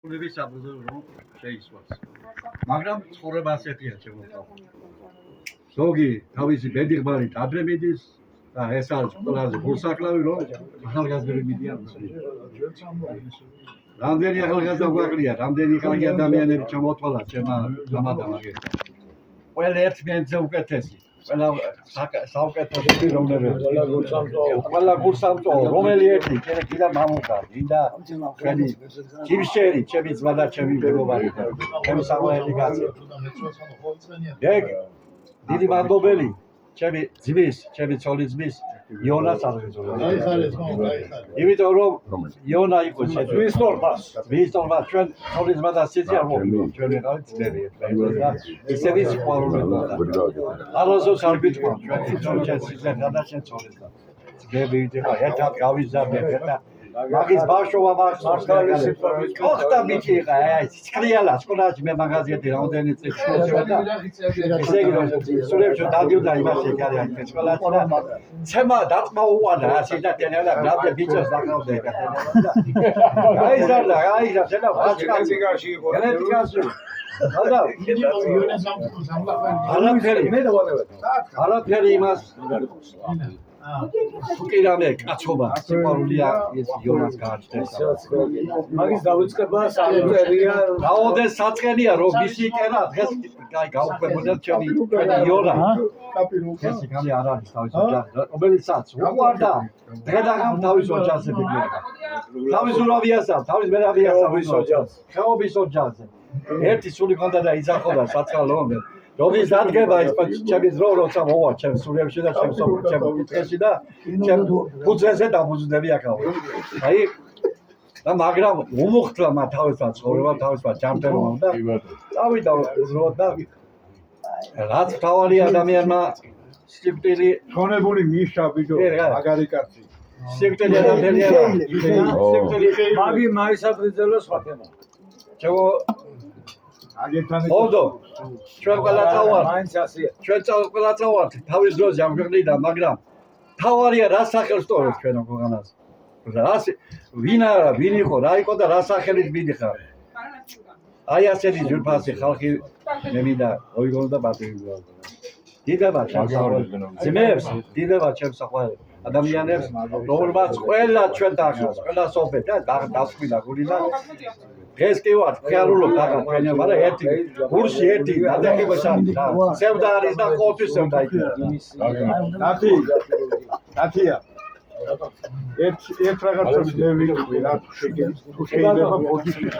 Kulübü sabırlı şey var. Მაგრამ ცხოვრება ასეთია შემოთავ. ზოგი თავისი ბედიღმარით ადრებიდის და ეს არის ყველაზე გულსაკლავი რომ ახალგაზრდები მიდიან. რამდენი ახალგაზრდა გვაყრია, რამდენი ხალხი ადამიანები ჩამოთვალა ჩემმა გამადამაგე. ყველა ერთმანეთზე უკეთესი. ყველა საუკეთესო რომლებია. ყველა გულსამწვავო რომელი ერთი კიდე მამუკა, მინდა ჩვენი კიმშერი, ჩემი ძმა და ჩემი მეგობარი. ჩემი სამოელი კაცი. ეგ დიდი მადლობელი ჩემი ძმის, ჩემი ცოლის ძმის იონას აღიძულა. იმიტომ რომ იონა იყო ჩემს ნორმას. მის ნორმას ჩვენ ცოლის ძმა და სიცია მოვიდა. ჩვენ ვიყავით ძმები და ისევ სიყვარულობდა. ალაზოს არ გიჭყვა ჩვენ ცოლის სიცია და ჩვენ ცოლის და ძმები ვიყავ ერთად გავიზარდეთ და მაგის ბავშვობა მარცხალის ოხტა ბიჭი იყო აი ცხრიალა სკოლაში მე მაღაზიაში რამდენი წელი შევედა და ესე იგი რომ სულებში დადიოდა იმაში კარგი სკოლაში და ცემა დაწმა უყადა ასე და დელა გრაბდა ბიჭოს დაგავდა ეგა გაიზარდა შენა ვაჭკაცი იყო გენეტიკაში და არაფერი იმას უკირამე კაცობა სიყვარულია ეს იონას გააჩნდეს მაგის დავიწყება საერთოდია დაოდეს საწყენია რომ მისი კერა დღეს კაი გაუქმებოდა ჩემი იონა ეს კამი არ არის თავის ოჯახი რომელიცაც უყარდა დღედაგამ თავის ოჯახზე მიგია თავის ურავიასა თავის მერაბიასა ვის ოჯახს ხეობის ოჯახზე ერთი სული ქონდა და იძახოდა საწყალო რომის დადგება ის ჩემი ძრო როცა მოვა ჩემ სულებში და ჩემ კუთხეში და ჩემ ფუძეზე დაბუზდები ახლა. აი და მაგრამ უმუხტლა მა თავისთან ცხოვრება თავისთან ჯანმრთელობა და წავიდა უბრალოდ და რაც თავი ადამიანმა სიკვდილი ქონებული მიშა ბიჭო მაგარი კაცი სიკვდილი ადამიანია სიკვდილი მაგი მაისაბრიძელოს ხათემა ჩემო ოდო ჩვენ ყველა წავართ მაინც ასია ჩვენ ყველა წავართ თავის დროზე ამ ქვეყნიდან მაგრამ თავარია რა სახელს სწორებს ჩვენ ქვეყანას რას ვინ არა ვინ იყო რა იყო და რა სახელით მიდიხარ აი ასეთი ძვირფასი ხალხი მე მინდა ოიგონ და პატრიოტია დიდება ძმებს დიდება ჩემს საყვარელ ადამიანებს რომელმაც ყველა ჩვენ დახავს ყველა სოფეთ და დასკვინა გული და ეს კი ვარ ხეალულობ და თქვენია მაგრამ ერთი გურში ერთი გადაგებაშა სევდა არის და ყოველთვის სევდა იქნება ნათია ერთ რაღაცას მე ვიყვი რა შეიძლება ბოდიშის